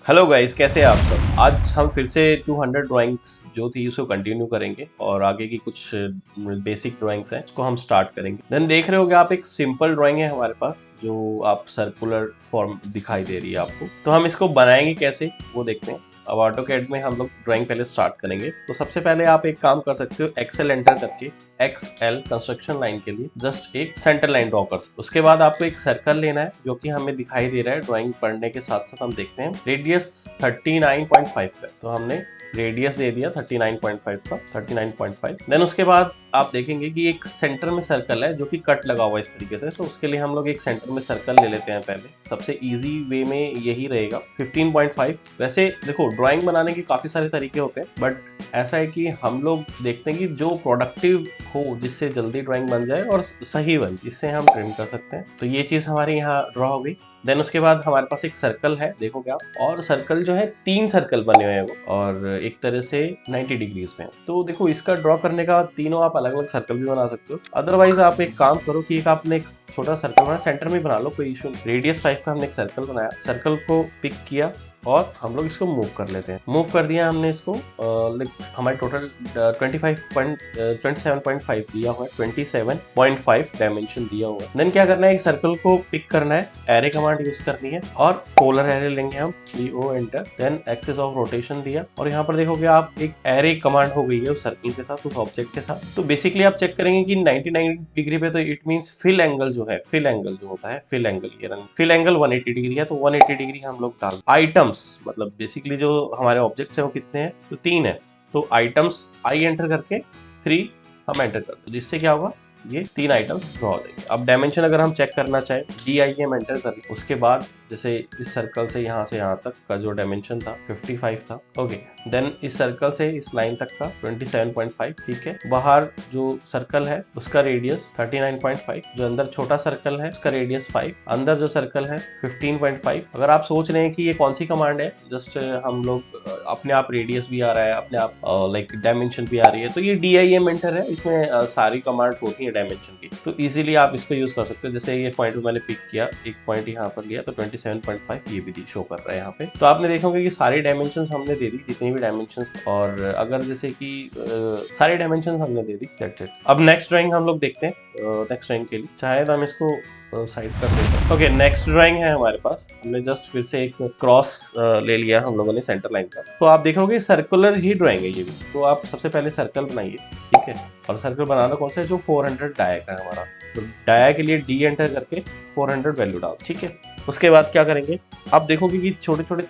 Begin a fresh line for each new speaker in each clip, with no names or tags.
Hello guys, कैसे हैं आप सब। आज हम फिर से 200 ड्राइंग्स जो थी उसको कंटिन्यू करेंगे और आगे की कुछ बेसिक ड्राइंग्स हैं उसको हम स्टार्ट करेंगे। देन देख रहे होगे आप, एक सिंपल ड्राइंग है हमारे पास जो आप सर्कुलर फॉर्म दिखाई दे रही है आपको। तो हम इसको बनाएंगे कैसे वो देखते हैं। अब ऑटोकैड में हम लोग ड्राइंग पहले स्टार्ट करेंगे। तो सबसे पहले आप एक काम कर सकते हो, एक्सेल एंटर करके एक्सएल कंस्ट्रक्शन लाइन के लिए जस्ट एक सेंटर लाइन ड्रॉ कर सकते। उसके बाद आपको एक सर्कल लेना है जो कि हमें दिखाई दे रहा है। ड्राइंग पढ़ने के साथ साथ हम देखते हैं रेडियस 39.5 का, तो हमने रेडियस दे दिया 39.5 का, 39.5। देन उसके बाद आप देखेंगे कि एक सेंटर में सर्कल है जो कि कट लगा हुआ है इस तरीके से। तो उसके लिए हम लोग एक सेंटर में सर्कल ले लेते हैं। पहले सबसे इजी वे में यही रहेगा 15.5। वैसे देखो, ड्राइंग बनाने के काफी सारे तरीके होते हैं, बट ऐसा है कि हम लोग देखते हैं कि जो प्रोडक्टिव हो, जिससे जल्दी ड्राइंग बन जाए और सही बन, इससे हम ट्रिम कर सकते हैं। तो ये चीज़ हमारे यहाँ ड्रॉ हो गई। देन उसके बाद हमारे पास एक सर्कल है, देखोगे आप, और सर्कल जो है 3 सर्कल बने हुए हैं वो, और एक तरह से 90 डिग्रीज में। तो देखो, इसका ड्रॉ करने का तीनों आप अलग अलग सर्कल भी बना सकते हो। अदरवाइज आप एक काम करो कि एक आपने एक छोटा सर्कल बनाया, सेंटर में बना लो, कोई इशू नहीं। रेडियस 5 का हमने एक सर्कल बनाया, सर्कल को पिक किया और हम लोग इसको मूव कर लेते हैं। मूव कर दिया हमने इसको, हमारे टोटल 27.5 दिया हुआ है, 27.5 डायमेंशन दिया हुआ है। देन क्या करना है, एक सर्कल को पिक करना है, एरे कमांड यूज करनी है और पोलर एरे लेंगे हम, CO enter. Then axis of rotation दिया और यहाँ पर देखोगे आप एक एरे कमांड हो गई है उस सर्कल के साथ, उस ऑब्जेक्ट के साथ। तो बेसिकली आप चेक करेंगे कि 99 डिग्री पे, तो इट मींस फिल एंगल जो है, फिल एंगल जो होता है, फिल एंगल, ये फिल एंगल 180 डिग्री है। तो 180 डिग्री हम लोग डाल। आइटम्स मतलब बेसिकली जो हमारे ऑब्जेक्ट्स हैं वो कितने हैं, तो 3 है। तो आइटम्स आई एंटर करके 3 हम एंटर कर दो, जिससे क्या होगा, ये 3 आइटम्स ड्रॉ हो जाएंगे। अब डायमेंशन अगर हम चेक करना चाहें, DIM एंटर कर, उसके बाद जैसे इस सर्कल से यहाँ तक का जो डायमेंशन था 55 था, ओके। देन इस सर्कल से इस लाइन तक का 27.5, ठीक है। बाहर जो सर्कल है उसका रेडियस 39.5, जो अंदर छोटा सर्कल है उसका रेडियस 5, अंदर जो सर्कल है 15.5। अगर आप सोच रहे हैं कि ये कौन सी कमांड है, जस्ट हम लोग अपने आप रेडियस भी आ रहा है, अपने आप लाइक डायमेंशन भी आ रही है, तो ये DIM एंटर है। इसमें सारी कमांड्स होती है डायमेंशन की, तो इजीली आप इसको यूज कर सकते हो। जैसे ये पॉइंट मैंने पिक किया, एक पॉइंट यहाँ पर लिया, तो 27.5 ये भी शो कर रहा है यहाँ पे। तो आपने देखोगे कि सारी डायमेंशंस हमने दे दी, जितनी भी डायमेंशंस, और अगर जैसे कि सारी डायमेंशंस हमने दे दी, दैट्स इट। अब नेक्स्ट ड्राइंग हम लोग देखते हैं। नेक्स्ट ड्राइंग के लिए चाहे तो हम इसको साइड कर देते हैं। ओके, नेक्स्ट ड्राइंग है हमारे पास। हमने जस्ट फिर से एक क्रॉस ले लिया हम लोगों ने सेंटर लाइन का। तो आप देखोगे सर्कुलर ही ड्राइंग है ये भी। तो आप सबसे पहले सर्कल बनाइए, ठीक है। और सर्कल बनाना कौन सा है, जो 400 डाया का है हमारा। तो डाया के लिए D एंटर करके 400 वैल्यू डाल, ठीक है। उसके बाद क्या करेंगे, आप देखोगे कि छोटे छोटे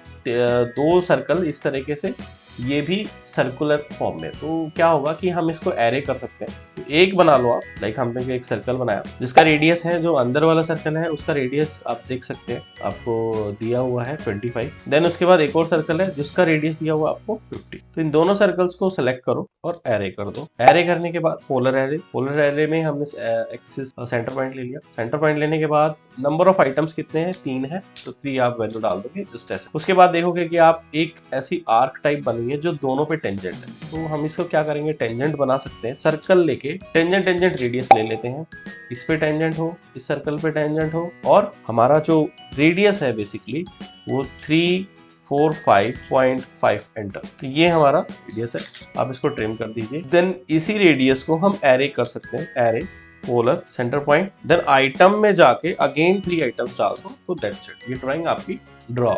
2 सर्कल इस तरीके से, ये भी सर्कुलर फॉर्म में। तो क्या होगा कि हम इसको एरे कर सकते हैं। तो एक बना लो आप, लाइक हमने एक सर्कल बनाया जिसका रेडियस है, जो अंदर वाला सर्कल है उसका रेडियस आप देख सकते हैं, आपको दिया हुआ है 25। देन उसके बाद एक और सर्कल है जिसका रेडियस दिया हुआ आपको 50। तो इन दोनों सर्कल्स को सेलेक्ट करो और एरे कर दो। एरे करने के बाद पोलर एरे, पोलर एरे में हमने एक्सिस सेंटर पॉइंट ले लिया। सेंटर पॉइंट लेने के बाद नंबर ऑफ आइटम्स कितने हैं, 3 है, तो 3 आप वैल्यू डाल दोगे, जस्ट ऐसे। उसके बाद देखोगे कि आप एक ऐसी आर्क टाइप बनी है जो दोनों पे टेंजेंट है। तो हम इसको क्या करेंगे, टेंजेंट बना सकते हैं। सर्कल लेके टेंजेंट रेडियस ले लेते हैं, इस पे टेंजेंट हो, इस सर्कल पे टेंजेंट हो, और हमारा जो रेडियस है बेसिकली वो 345.5 एंटर। तो ये हमारा रेडियस है, आप इसको ट्रिम कर दीजिए। देन इसी रेडियस को हम एरे कर सकते हैं, array polar centre point. Then item में जाके अगेन 3 आइटम्स डाल दो, तो दैट्स इट, ये ड्राइंग आपकी ड्रॉ।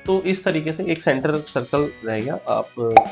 तो इस तरीके से एक सेंटर सर्कल रहेगा, आप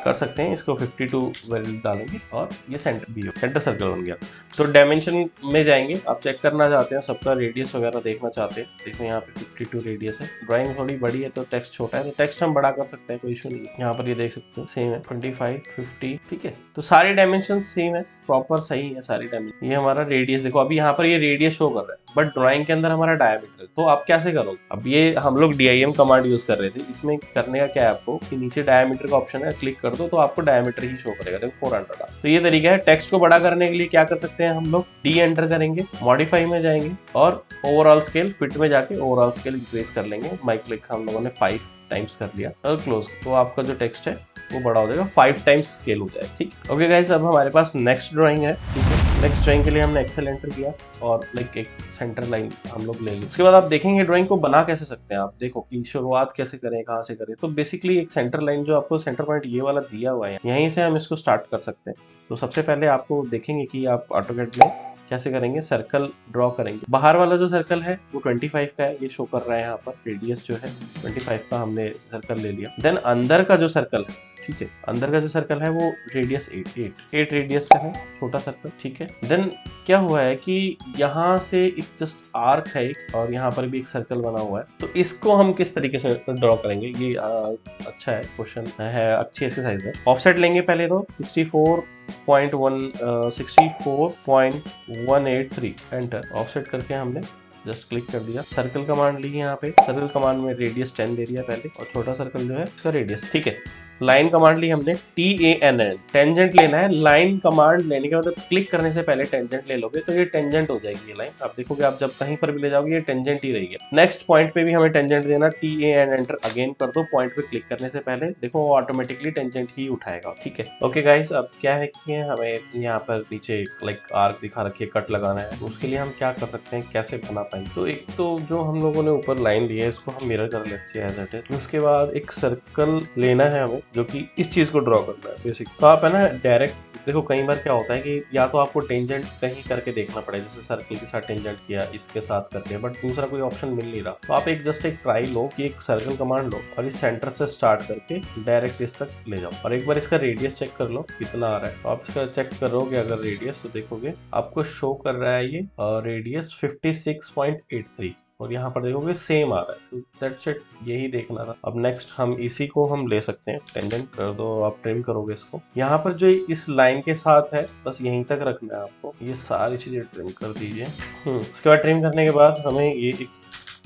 कर सकते हैं। इसको 52 वैल्यू डालेंगे और ये सेंटर भी हो, सेंटर सर्कल बन गया। तो डायमेंशन में जाएंगे, आप चेक करना चाहते हैं, सबका रेडियस वगैरह देखना चाहते हैं। देखो यहाँ पे 52 रेडियस है। ड्राइंग थोड़ी बड़ी है तो टेक्स्ट छोटा है, तो टेक्स्ट हम बड़ा कर सकते हैं, कोई इशू नहीं है। यहाँ पर ये देख सकते हैं सेम है, 25, 50, ठीक है। तो सारे डायमेंशन सेम है, प्रॉपर सही है सारी डायमेंशन। ये हमारा रेडियस देखो, अभी यहाँ पर ये रेडियस शो कर रहा है, बट ड्राइंग के अंदर हमारा डायमीटर। तो आप कैसे करोगे, अब ये हम लोग DIM कमांड यूज कर रहे थे, इसमें करने का क्या है आपको कि नीचे डायमीटर का ऑप्शन है, क्लिक कर दो तो आपको डायमीटर ही शो करेगा। देखो 400। तो ये तरीका है। टेक्स्ट को बड़ा करने के लिए क्या कर सकते हैं, हम लोग D एंटर करेंगे, मॉडिफाई में जाएंगे और ओवरऑल स्केल, फिट में जाके ओवरऑल स्केल इंक्रीज कर लेंगे। माइक क्लिक हम लोगों ने 5 टाइम्स कर लिया और क्लोज। तो आपका जो टेक्स्ट है वो बड़ा हो जाएगा, 5 टाइम्स स्केल हो जाएगा, ठीक। ओके गाइस, अब हमारे पास नेक्स्ट ड्राइंग है, ठीक है। नेक्स्ट ड्राइंग के लिए हमने एक्सेल एंटर किया और लाइक एक सेंटर लाइन हम लोग ले ली। उसके बाद आप देखेंगे ड्राइंग को बना कैसे सकते हैं आप, देखो कि शुरुआत कैसे करें, कहाँ से करें। तो बेसिकली एक सेंटर लाइन जो आपको सेंटर पॉइंट ये वाला दिया हुआ है, यहीं से हम इसको स्टार्ट कर सकते हैं। तो सबसे पहले आपको देखेंगे कि आप ऑटोकैड में कैसे करेंगे, सर्कल ड्रॉ करेंगे। बाहर वाला जो सर्कल है वो 25 का है, ये शो कर रहा है यहाँ पर। रेडियस जो है 25 का हमने सर्कल ले लिया। देन अंदर का जो सर्कल है, ठीक है, अंदर का जो सर्कल है वो रेडियस 8 रेडियस का है, छोटा सर्कल, ठीक है। देन क्या हुआ है कि यहाँ से एक जस्ट आर्क है एक, और यहाँ पर भी एक सर्कल बना हुआ है। तो इसको हम किस तरीके से ड्रॉ करेंगे, ये अच्छा है क्वेश्चन है, अच्छी एक्सरसाइज है। ऑफसेट लेंगे पहले तो 64.183 एंटर। ऑफसेट करके हमने जस्ट क्लिक कर दिया, सर्कल कमांड ली यहाँ पे। सर्कल कमांड में रेडियस 10 दे दिया पहले, और छोटा सर्कल जो है उसका रेडियस, ठीक है। लाइन कमांड ली हमने, TANN, टेंजेंट लेना है। लाइन कमांड लेने के बाद क्लिक करने से पहले टेंजेंट ले लोगे तो ये टेंजेंट हो जाएगी ये लाइन। आप देखोगे आप जब कहीं पर भी ले जाओगे ये टेंजेंट ही रहेगी। नेक्स्ट पॉइंट पे भी हमें टेंजेंट देना, TAN एंटर अगेन कर दो। पॉइंट पे क्लिक करने से पहले देखो वो ऑटोमेटिकली टेंजेंट ही उठाएगा, ठीक है। ओके गाइस, अब क्या है कि हमें यहाँ पर नीचे लाइक आर्क दिखा रखी है, कट लगाना है। उसके लिए हम क्या कर सकते हैं, कैसे बना पाएंगे। तो एक तो जो हम लोगों ने ऊपर लाइन ली है इसको हम मिरर कर लेते हैं एज इट इज। उसके बाद एक सर्कल लेना है हमें जो कि इस चीज को ड्रॉ करना है बेसिक। तो आप है ना डायरेक्ट देखो, कई बार क्या होता है कि या तो आपको टेंजेंट कहीं करके देखना पड़ेगा, जैसे सर्कल के साथ टेंजेंट किया, इसके साथ करके, बट दूसरा कोई ऑप्शन मिल नहीं रहा। तो आप एक ट्राई लो कि एक सर्कल कमांड लो और इस सेंटर से स्टार्ट करके डायरेक्ट इस तक ले जाओ, और एक बार इसका रेडियस चेक कर लो कितना आ रहा है। तो आप इसका चेक करोगे अगर रेडियस, तो देखोगे आपको शो कर रहा है ये रेडियस 56.83, और यहाँ पर देखोगे सेम आ रहा है। तो दैट्स इट, यही देखना था। अब नेक्स्ट हम इसी को हम ले सकते हैं, टेंजेंट कर दो, आप ट्रिम करोगे इसको। यहाँ पर जो इस लाइन के साथ है बस यहीं तक रखना है आपको, ये सारी चीजें ट्रिम कर दीजिए। उसके बाद ट्रिम करने के बाद हमें ये एक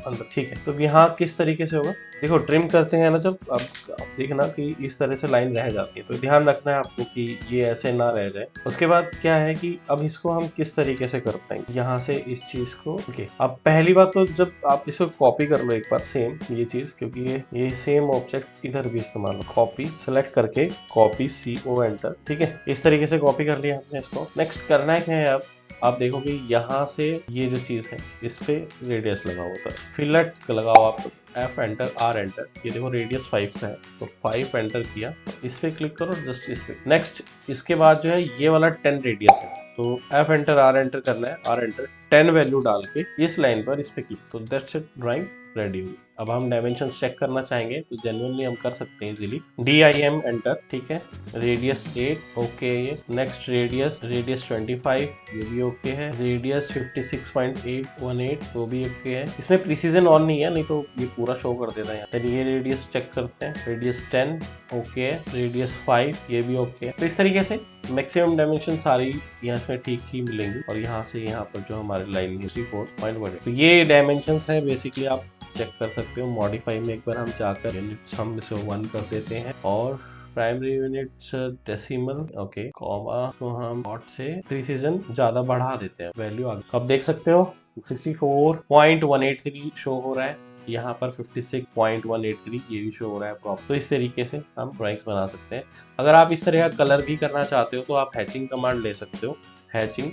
अंदर, ठीक है। तो यहाँ किस तरीके से होगा, देखो ट्रिम करते हैं ना जब, अब देखना कि इस तरह से लाइन रह जाती है, तो ध्यान रखना है आपको कि ये ऐसे ना रह जाए। उसके बाद क्या है कि अब इसको हम किस तरीके से कर पाएंगे, यहाँ से इस चीज को, ओके। अब पहली बात तो जब आप इसको कॉपी कर लो एक बार सेम ये चीज, क्योंकि ये सेम ऑब्जेक्ट इधर भी इस्तेमाल हो। कॉपी सेलेक्ट करके कॉपी CO एंटर, ठीक है। इस तरीके से कॉपी कर लिया हमने इसको। नेक्स्ट करना है क्या है, आप देखोगे यहाँ से ये जो चीज है इस पे रेडियस लगाओ, तो फिलेट लगाओ आप, F एंटर, R एंटर। ये देखो रेडियस 5 का है, तो 5 एंटर किया, इस पे क्लिक करो, जस्ट इस पे। नेक्स्ट इसके बाद जो है ये वाला 10 रेडियस है, तो F एंटर, R एंटर करना है, R एंटर 10 वैल्यू डाल के इस लाइन पर इस पे क्लिक, तो दैट्स इट, ड्राइंग रेडी हुई। अब हम डायमेंशन चेक करना चाहेंगे तो जेन्युइनली हम कर सकते हैं इजीली। DIM एंटर, ठीक है। Radius 8 okay. ये नेक्स्ट रेडियस 25 ये भी ओके है। रेडियस 56.818 वो भी ओके है। इसमें प्रिसीजन ऑन नहीं है, नहीं तो ये पूरा शो कर देता है। तो ये रेडियस चेक करते हैं, रेडियस 10 ओके है। रेडियस 5 ये भी ओके है। तो इस तरीके से मैक्सिमम डायमेंशन सारी यहाँ से ठीक ही मिलेंगी, और यहाँ से यहाँ पर जो हमारी लाइन है 64.1, तो ये डायमेंशंस है बेसिकली, आप चेक कर सकते हो। मॉडिफाई में एक बार हम जाकर यूनिट्स हम इसे 1 कर देते हैं, और primary units decimal, okay, comma तो हम डॉट से प्रिसीजन ज्यादा बढ़ा देते हैं, वैल्यू आगे। अब देख सकते हो 64.183 शो हो रहा है, यहाँ पर 56.183 ये भी शो हो रहा है प्रॉपर। तो इस तरीके से हम ड्राइंग्स बना सकते हैं। अगर आप इस तरह का कलर भी करना चाहते हो तो आप हैचिंग कमांड ले सकते हो। हैचिंग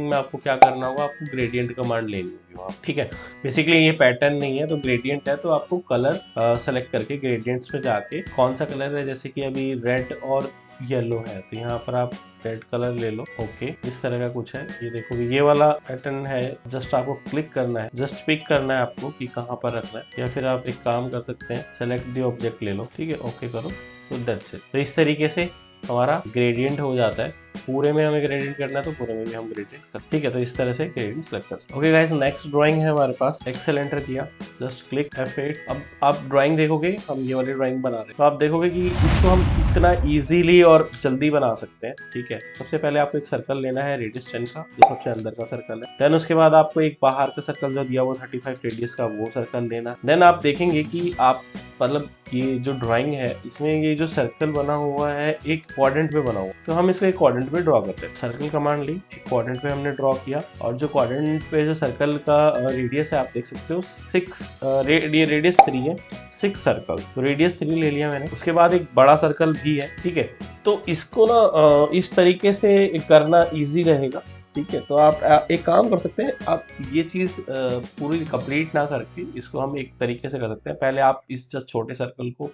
में आपको क्या करना होगा, आपको ग्रेडियंट कमांड लेनी होगी वहाँ, ठीक है। बेसिकली ये पैटर्न नहीं है तो ग्रेडियंट है, तो आपको कलर सेलेक्ट करके ग्रेडियंट्स में जाके कौन सा कलर है, जैसे कि अभी रेड और येलो है, तो यहाँ पर आप रेड कलर ले लो, ओके। इस तरह का कुछ है, ये देखो ये वाला पैटर्न है। जस्ट आपको क्लिक करना है, जस्ट पिक करना है आपको कि कहाँ पर रखना है, या फिर आप एक काम कर सकते हैं, सेलेक्ट द ऑब्जेक्ट ले लो, ठीक है, ओके करो, तो दैट्स इट। तो इस तरीके से हमारा ग्रेडियंट हो जाता है। पूरे में हमें ग्रेडियंट करना है तो पूरे में भी हम ग्रेडियंट कर, ठीक है। तो इस तरह से ग्रेडियंट सेलेक्ट कर सकते हैं। ओके गाइस, नेक्स्ट ड्राइंग है हमारे पास, एक्सेल एंटर किया, जस्ट क्लिक F8। अब आप ड्राइंग देखोगे, हम ये वाली ड्राइंग बना रहे हैं, तो आप देखोगे कि इसको हम इतना इजीली और जल्दी बना सकते हैं, ठीक है। सबसे पहले आपको एक सर्कल लेना है रेडियस 10 का, जो सबसे अंदर का सर्कल है। देन उसके बाद आपको एक बाहर का सर्कल जो दिया हुआ 35 रेडियस का, वो सर्कल लेना। देन आप देखेंगे कि आप मतलब ये जो ड्राइंग है इसमें ये जो सर्कल बना हुआ है एक क्वाड्रेंट में बना हुआ, तो हम इसको एक क्वाड्रेंट में ड्रॉ करते हैं। सर्कल कमांड ली, एक क्वाड्रेंट पे हमने ड्रॉ किया, और जो क्वाड्रेंट पे जो सर्कल का रेडियस है आप देख सकते हो 6, ये रेडियस 3 है, 6 सर्कल, तो रेडियस 3 ले लिया मैंने। उसके बाद एक बड़ा सर्कल भी है, ठीक है। तो इसको ना इस तरीके से करना ईजी रहेगा, ठीक है, तो आप एक काम कर सकते हैं, आप ये चीज़ पूरी कंप्लीट ना करके इसको हम एक तरीके से कर सकते हैं। पहले आप इस जस्ट छोटे सर्कल को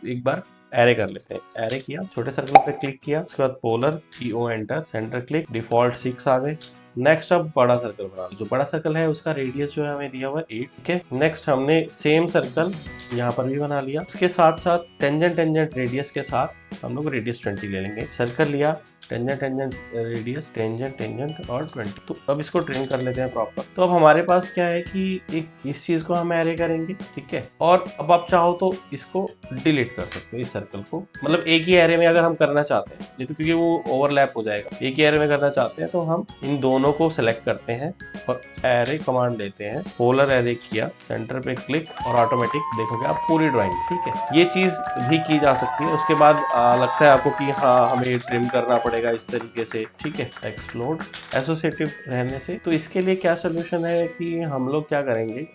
एक बार एरे कर लेते हैं। एरे किया, छोटे सर्कल पे क्लिक किया, उसके बाद polar PO enter, centre click, default 6 आ गए। नेक्स्ट अब बड़ा सर्कल बना लो। जो बड़ा सर्कल है उसका रेडियस जो है हमें दिया हुआ है 8। ठीक है, नेक्स्ट हमने सेम सर्कल यहाँ पर भी बना लिया। उसके साथ साथ टेंजेंट रेडियस के साथ हम लोग रेडियस 20 ले लेंगे। सर्कल लिया, टेंजेंट रेडियस, टेंजेंट और 20। तो अब इसको ट्रिम कर लेते हैं प्रॉपर। तो अब हमारे पास क्या है कि एक इस चीज को हम एरे करेंगे, ठीक है। और अब आप चाहो तो इसको डिलीट कर सकते हो, इस सर्कल को, मतलब एक ही एरे में अगर हम करना चाहते हैं, नहीं तो क्योंकि वो ओवरलैप हो जाएगा। एक ही एरे में करना चाहते हैं तो हम इन दोनों को सेलेक्ट करते हैं और एरे कमांड लेते हैं। पोलर एरे किया, सेंटर पे क्लिक और ऑटोमेटिक देखोगे आप पूरी ड्राइंग। ठीक है, ये चीज भी की जा सकती है। उसके बाद लगता है आपको कि हाँ हमें ट्रिम करना पड़ेगा इस तरीके से, ठीक है, एक्सप्लोड एसोसिएटिव रहने से। तो इसके लिए क्या सोल्यूशन है कि हम लोग क्या करेंगे,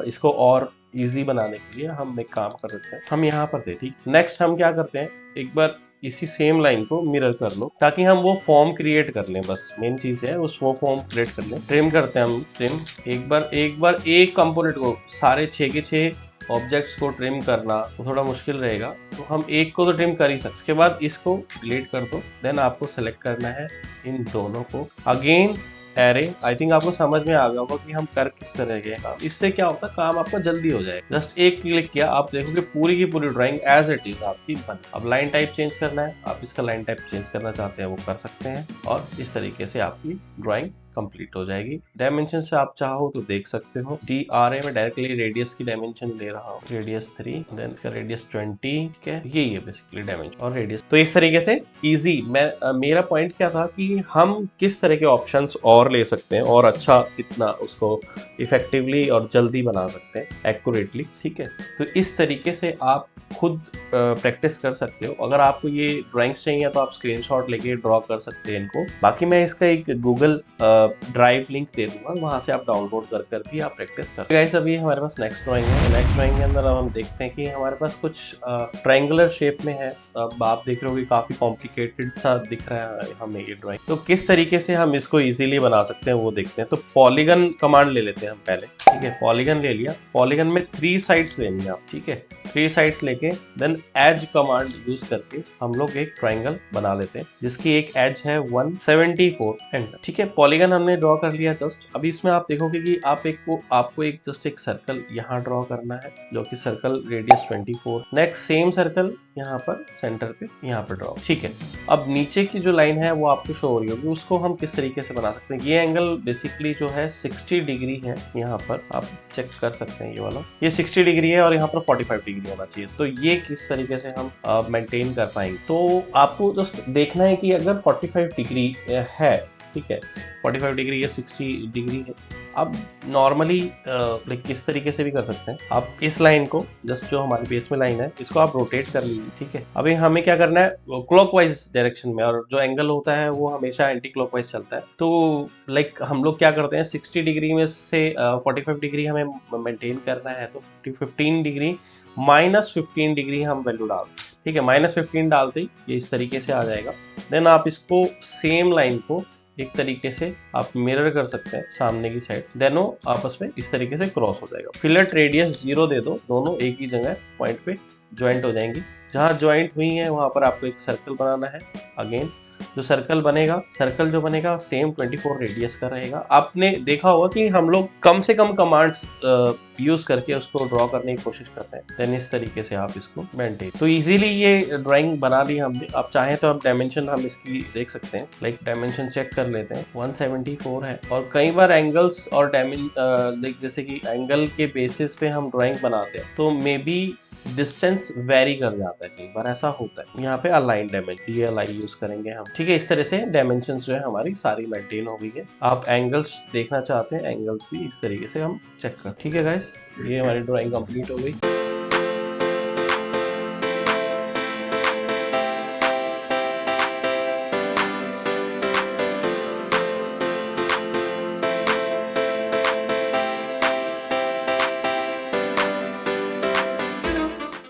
इसको और इजी बनाने के लिए हम एक काम कर सकते हैं। हम यहाँ पर थे, ठीक। नेक्स्ट हम क्या करते हैं, एक बार इसी सेम लाइन को मिरर कर लो ताकि हम वो फॉर्म क्रिएट कर लें। बस मेन चीज है उस वो फॉर्म क्रिएट कर लें। ट्रिम करते हैं हम, ट्रिम एक बार एक कंपोनेंट को, सारे 6 के 6 ऑब्जेक्ट्स को ट्रिम करना तो थोड़ा मुश्किल रहेगा, तो हम एक को तो ट्रिम कर ही सकते। उसके बाद इसको डिलीट कर दो। देन आपको सेलेक्ट करना है इन दोनों को, अगेन एरे। आई थिंक आपको समझ में आ गया होगा कि हम कर किस तरह के काम। इससे क्या होता है, काम आपका जल्दी हो जाएगा। जस्ट एक क्लिक किया, आप देखोगे पूरी की पूरी ड्राइंग एज इट इज आपकी बन। अब लाइन टाइप चेंज करना है, आप इसका लाइन टाइप चेंज करना चाहते हैं वो कर सकते हैं और इस तरीके से आपकी ड्राइंग कंप्लीट हो जाएगी। डायमेंशन से आप चाहो तो देख सकते हो। DRA में डायरेक्टली रेडियस की डायमेंशन ले रहा हूँ, रेडियस 3, देन का रेडियस 20। ठीक है, यही है बेसिकली डायमेंशन और रेडियस। तो इस तरीके से इजी। मेरा पॉइंट क्या था कि हम किस तरह के ऑप्शंस और ले सकते हैं और अच्छा कितना उसको इफेक्टिवली और जल्दी बना सकते हैं, एक्यूरेटली। ठीक है, तो इस तरीके से आप खुद प्रैक्टिस कर सकते हो। अगर आपको ये ड्राइंग्स चाहिए तो आप स्क्रीनशॉट लेके ड्रॉ कर सकते हैं इनको। बाकी मैं इसका एक गूगल ड्राइव लिंक दे दूंगा, वहां से आप डाउनलोड कर भी आप प्रैक्टिस कर सकते हैं। अभी हमारे पास नेक्स्ट ड्राइंग है। नेक्स्ट ड्राइंग के अंदर हम देखते हैं कि हमारे पास कुछ ट्रायंगुलर शेप में है। अब आप देख रहे हो कि काफी कॉम्प्लिकेटेड सा दिख रहा है हमें ये ड्राइंग। तो किस तरीके से हम इसको इजीली बना सकते हैं वो देखते हैं। तो पॉलीगन कमांड ले लेते हैं हम पहले। ठीक है, पॉलीगन ले लिया। पॉलीगन में 3 साइड्स लेनी है आप। ठीक है, 3 साइड्स लेके देन एज कमांड यूज करके हम लोग एक ट्रायंगल बना लेते हैं जिसकी एक एज है 174 एंटर। ठीक है, पॉलीगन हमने ड्रॉ कर लिया जस्ट। अभी इसमें आप देखोगे कि आपको एक जस्ट एक सर्कल यहाँ ड्रॉ करना है जो कि circle radius 24। Next same circle यहाँ पर सेंटर पे यहाँ पर ड्रॉ। ठीक है, अब नीचे की जो लाइन है वो आपको शो हो रही होगी, उसको हम किस तरीके से बना सकते हैं। ये एंगल बेसिकली जो है 60 डिग्री है। यहाँ पर आप चेक कर सकते हैं, ये वाला ये 60 डिग्री है और यहाँ पर 45 डिग्री होना चाहिए। तो ये किस तरीके से हम मेंटेन कर पाएंगे, तो आपको जस्ट देखना है कि अगर 45 डिग्री है, ठीक है, 45 डिग्री या 60 डिग्री है, आप नॉर्मली लाइक किस तरीके से भी कर सकते हैं। आप इस लाइन को जस्ट जो हमारे बेस में लाइन है इसको आप रोटेट कर लीजिए। ठीक है, अभी हमें क्या करना है, क्लॉकवाइज डायरेक्शन में, और जो एंगल होता है वो हमेशा एंटी क्लॉकवाइज चलता है। तो लाइक हम लोग क्या करते हैं, 60 डिग्री में से 45 डिग्री हमें मेंटेन करना है, तो 15 डिग्री -15 डिग्री हम वैल्यू डालते हैं। ठीक है, -15 डालते ही ये इस तरीके से आ जाएगा। देन आप इसको सेम लाइन को एक तरीके से आप मिरर कर सकते हैं सामने की साइड, दोनों आपस में इस तरीके से क्रॉस हो जाएगा। फिलेट रेडियस 0 दे दो, दोनों एक ही जगह पॉइंट पे ज्वाइंट हो जाएंगी। जहाँ ज्वाइंट हुई है वहां पर आपको एक सर्कल बनाना है। अगेन जो सर्कल बनेगा सेम 24 रेडियस का रहेगा। आपने देखा होगा कि हम लोग कम से कम कमांड्स यूज करके उसको ड्रॉ करने की कोशिश करते हैं। देन इस तरीके से आप इसको मेंटेन, तो इजीली ये ड्राइंग बना ली हमने। आप चाहें तो आप डायमेंशन हम इसकी देख सकते हैं, लाइक डायमेंशन चेक कर लेते हैं, 174 है। और कई बार एंगल्स और लाइक जैसे कि एंगल के बेसिस पे हम ड्राइंग बनाते हैं तो मे बी डिस्टेंस वेरी कर जाता है, कई बार ऐसा होता है। यहाँ पे अलाइन डायमेंशन, ये अलाइन यूज करेंगे हम। ठीक है, इस तरह से डायमेंशंस जो है हमारी सारी मेंटेन हो गई है। आप एंगल्स देखना चाहते हैं, एंगल्स भी इस तरीके से हम चेक कर। ठीक है गाइस, ये हमारी ड्राइंग कंप्लीट हो गई।